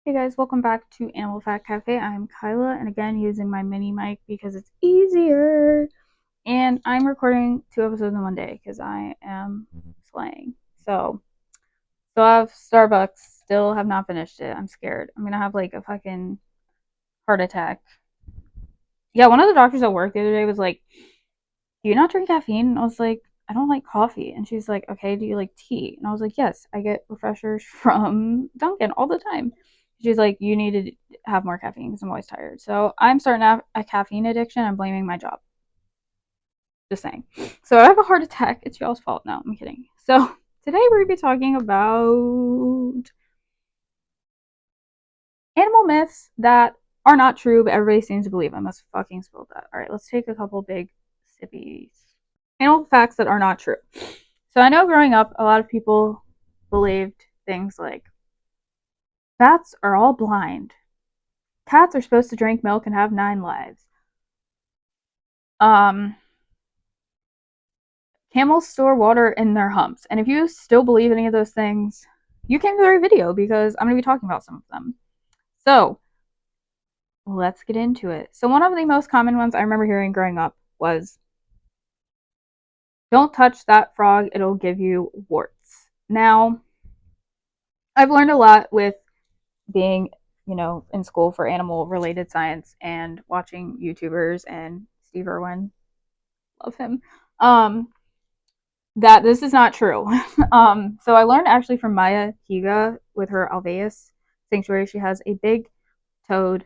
Hey guys, welcome back to Animal Fact Cafe. I'm Kyla, and again using my mini mic because it's easier. And I'm recording 2 episodes in one day because I am slaying. So, still have Starbucks, still have not finished it. I'm scared. I'm gonna have like a fucking heart attack. Yeah, one of the doctors at work the other day was like, "Do you not drink caffeine?" And I was like, "I don't like coffee." And she's like, "Okay, do you like tea?" And I was like, "Yes, I get refreshers from Dunkin' all the time." She's like, "You need to have more caffeine because I'm always tired." So I'm starting to have a caffeine addiction. I'm blaming my job. Just saying. So I have a heart attack. It's y'all's fault. No, I'm kidding. So today we're going to be talking about animal myths that are not true, but everybody seems to believe. I must fucking spilled that. All right, let's take a couple big sippies. Animal facts that are not true. So I know growing up, a lot of people believed things like bats are all blind. Cats are supposed to drink milk and have 9 lives. Um, Camels store water in their humps. And if you still believe any of those things, you came to the right video because I'm going to be talking about some of them. So let's get into it. So one of the most common ones I remember hearing growing up was, don't touch that frog, it'll give you warts. Now, I've learned a lot with being, in school for animal related science and watching YouTubers and Steve Irwin, love him. Um, that this is not true. So I learned actually from Maya Higa with her Alveus sanctuary. She has a big toad,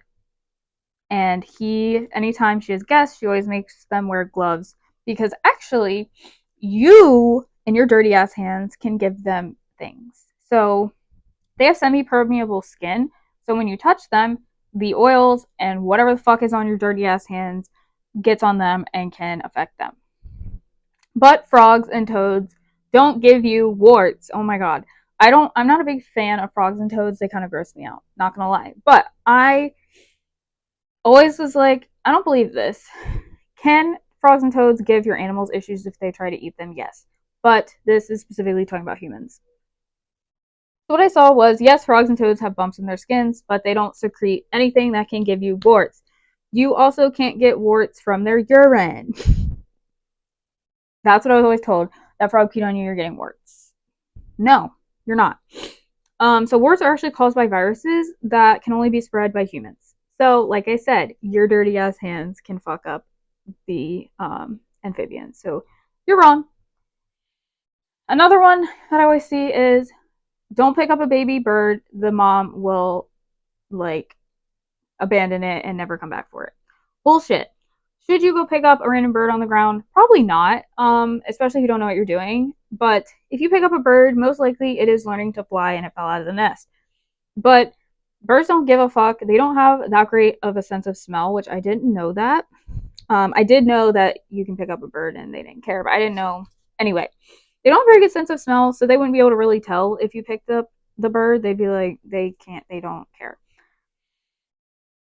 and anytime she has guests, she always makes them wear gloves because actually, you and your dirty ass hands can give them things. So they have semi-permeable skin, so when you touch them, the oils and whatever the fuck is on your dirty ass hands gets on them and can affect them. But frogs and toads don't give you warts. Oh my god. I'm not a big fan of frogs and toads. They kind of gross me out, not gonna lie. But I always was like, I don't believe this. Can frogs and toads give your animals issues if they try to eat them? Yes. But this is specifically talking about humans. So what I saw was, yes, frogs and toads have bumps in their skins, but they don't secrete anything that can give you warts. You also can't get warts from their urine. That's what I was always told. That frog peed on you, you're getting warts. No, you're not. So warts are actually caused by viruses that can only be spread by humans. So, like I said, your dirty ass hands can fuck up the amphibians. So you're wrong. Another one that I always see is, don't pick up a baby bird. The mom will like abandon it and never come back for it. Bullshit. Should you go pick up a random bird on the ground? Probably not, especially if you don't know what you're doing. But if you pick up a bird, most likely it is learning to fly and it fell out of the nest. But birds don't give a fuck. They don't have that great of a sense of smell, which I didn't know that. I did know that you can pick up a bird and they didn't care, but I didn't know. Anyway, they don't have a very good sense of smell, so they wouldn't be able to really tell if you picked up the bird. They'd be like, they can't, they don't care.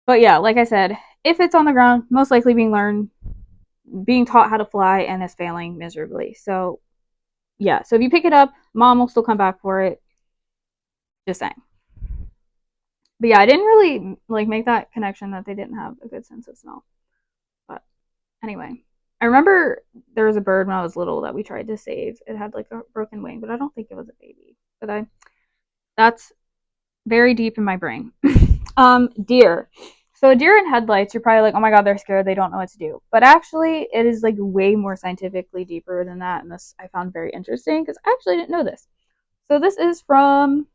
But yeah, like I said, if it's on the ground, most likely being taught how to fly and is failing miserably. So yeah, so if you pick it up, mom will still come back for it. Just saying. But yeah, I didn't really like make that connection that they didn't have a good sense of smell. But anyway, I remember there was a bird when I was little that we tried to save. It had like a broken wing, but I don't think it was a baby. But that's very deep in my brain. Deer. So a deer in headlights, you're probably like, oh my god, they're scared, they don't know what to do. But actually, it is like way more scientifically deeper than that, and this I found very interesting because I actually didn't know this. So this is from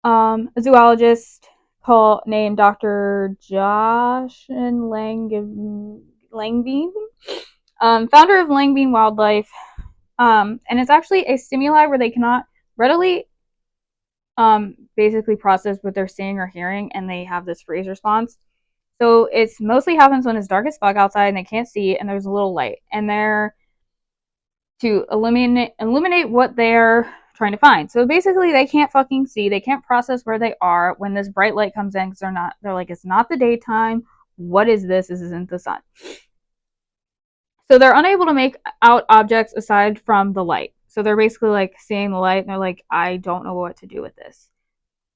a zoologist named Dr. Josh Langbein, founder of Langbein Wildlife, and it's actually a stimuli where they cannot readily basically process what they're seeing or hearing, and they have this freeze response. So it's mostly happens when it's dark as fuck outside and they can't see, and there's a little light, and they're to illuminate what they're trying to find. So basically, they can't fucking see, they can't process where they are when this bright light comes in because they're like, it's not the daytime. What is this? This isn't the sun. So they're unable to make out objects aside from the light. So they're basically like seeing the light and they're like, I don't know what to do with this.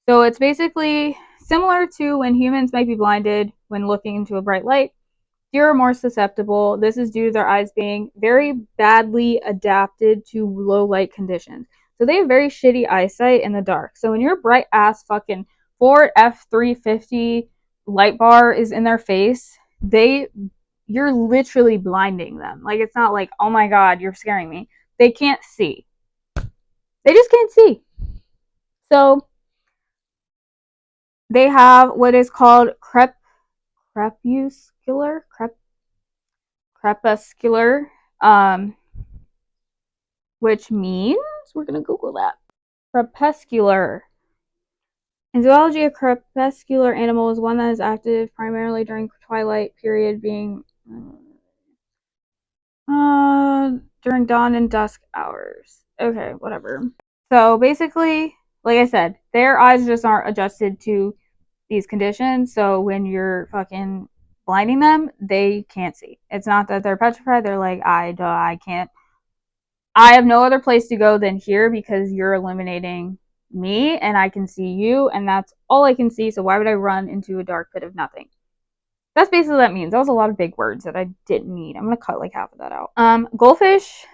So it's basically similar to when humans might be blinded when looking into a bright light. Deer are more susceptible. This is due to their eyes being very badly adapted to low light conditions. So they have very shitty eyesight in the dark. So when your bright ass fucking Ford F-350 light bar is in their face, you're literally blinding them. Like, it's not like, oh my god, you're scaring me. They can't see. They just can't see. So they have what is called crepuscular, um, which means we're gonna Google that. Crepuscular. In zoology, a crepuscular animal is one that is active primarily during twilight period, being during dawn and dusk hours. Okay, whatever. So basically, like I said, their eyes just aren't adjusted to these conditions. So when you're fucking blinding them, they can't see. It's not that they're petrified. They're like, I can't. I have no other place to go than here because you're eliminating me and I can see you and that's all I can see. So why would I run into a dark pit of nothing? That's basically what that means. That was a lot of big words that I didn't need. I'm gonna cut like half of that out. Goldfish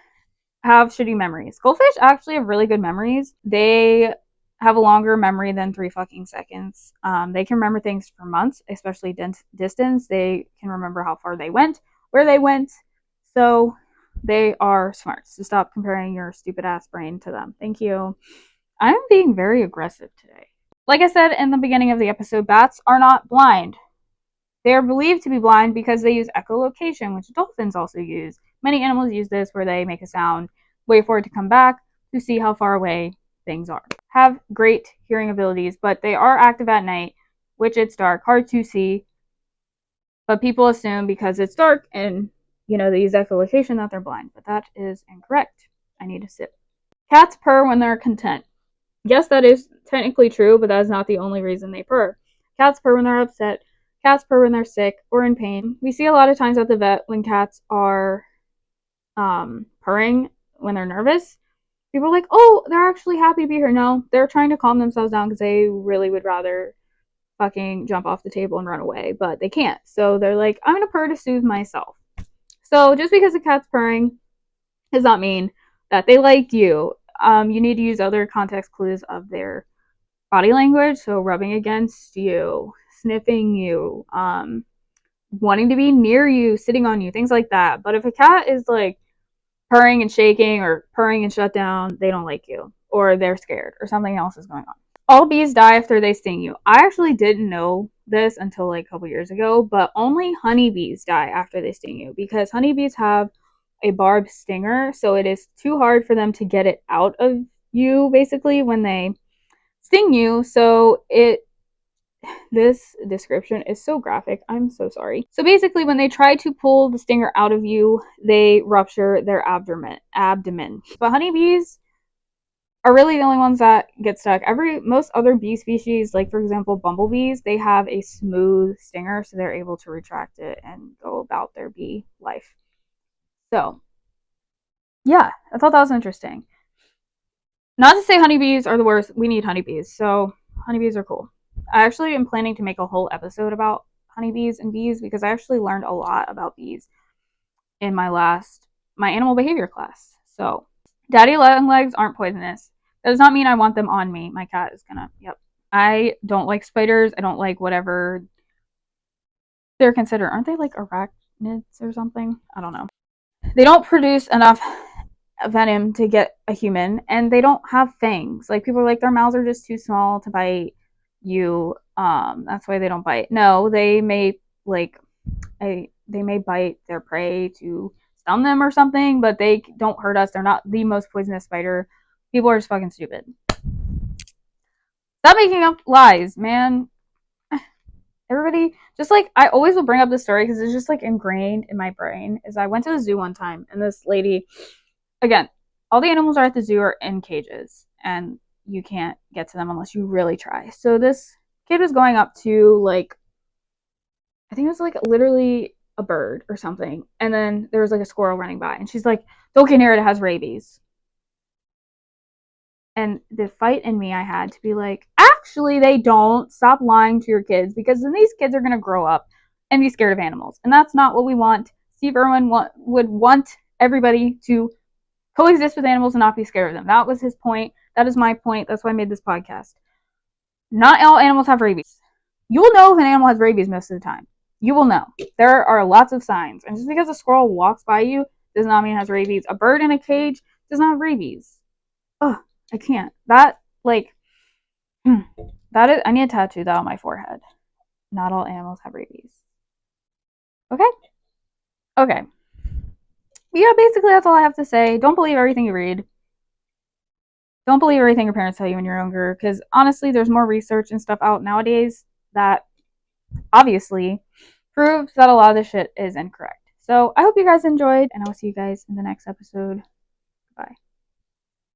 have shitty memories. Goldfish actually have really good memories. They have a longer memory than 3 fucking seconds. They can remember things for months, especially distance. They can remember how far they went, where they went. So they are smart. So stop comparing your stupid ass brain to them. Thank you. I'm being very aggressive today. Like I said in the beginning of the episode, bats are not blind. They are believed to be blind because they use echolocation, which dolphins also use. Many animals use this where they make a sound, wait for it to come back to see how far away things are. Have great hearing abilities, but they are active at night, which it's dark, hard to see. But people assume because it's dark and they use echolocation that they're blind, but that is incorrect. I need a sip. Cats purr when they're content. Yes, that is technically true, but that is not the only reason they purr. Cats purr when they're upset. Cats purr when they're sick or in pain. We see a lot of times at the vet when cats are purring when they're nervous. People are like, oh, they're actually happy to be here. No, they're trying to calm themselves down because they really would rather fucking jump off the table and run away, but they can't. So they're like, I'm going to purr to soothe myself. So just because a cat's purring does not mean that they like you. You need to use other context clues of their body language. So rubbing against you, sniffing you, wanting to be near you, sitting on you, things like that. But if a cat is like purring and shaking or purring and shut down, they don't like you or they're scared or something else is going on. All bees die after they sting you. I actually didn't know this until like a couple years ago, but only honeybees die after they sting you because honeybees have a barbed stinger, so it is too hard for them to get it out of you basically when they sting you. So this description is so graphic. I'm so sorry. So basically when they try to pull the stinger out of you, they rupture their abdomen. But honeybees are really the only ones that get stuck. Most other bee species, like for example bumblebees, they have a smooth stinger, so they're able to retract it and go about their bee life. So yeah, I thought that was interesting. Not to say honeybees are the worst. We need honeybees, so honeybees are cool. I actually am planning to make a whole episode about honeybees and bees because I actually learned a lot about bees in my animal behavior class. So daddy long legs aren't poisonous. That does not mean I want them on me. My cat is gonna, yep. I don't like spiders. I don't like whatever they're considered. Aren't they like arachnids or something? I don't know. They don't produce enough venom to get a human, and they don't have fangs. Like people are like their mouths are just too small to bite you. That's why they don't bite. No, they may bite their prey to stun them or something, but they don't hurt us. They're not the most poisonous spider. People are just fucking stupid. Stop making up lies, man. Everybody, just like I always will bring up this story because it's just like ingrained in my brain. Is I went to the zoo one time and this lady, again, all the animals are at the zoo are in cages and you can't get to them unless you really try. So this kid was going up to like, I think it was like literally a bird or something, and then there was like a squirrel running by, and she's like, "Don't get near it; it has rabies." And the fight in me I had to be like, actually, they don't. Stop lying to your kids, because then these kids are going to grow up and be scared of animals. And that's not what we want. Steve Irwin would want everybody to coexist with animals and not be scared of them. That was his point. That is my point. That's why I made this podcast. Not all animals have rabies. You will know if an animal has rabies most of the time. You will know. There are lots of signs. And just because a squirrel walks by you does not mean it has rabies. A bird in a cage does not have rabies. Ugh, I can't. That, like, that is, I need to tattoo that on my forehead. Not all animals have rabies. Okay? Okay. Yeah, basically that's all I have to say. Don't believe everything you read. Don't believe everything your parents tell you when you're younger, because honestly, there's more research and stuff out nowadays that obviously proves that a lot of this shit is incorrect. So I hope you guys enjoyed, and I'll see you guys in the next episode.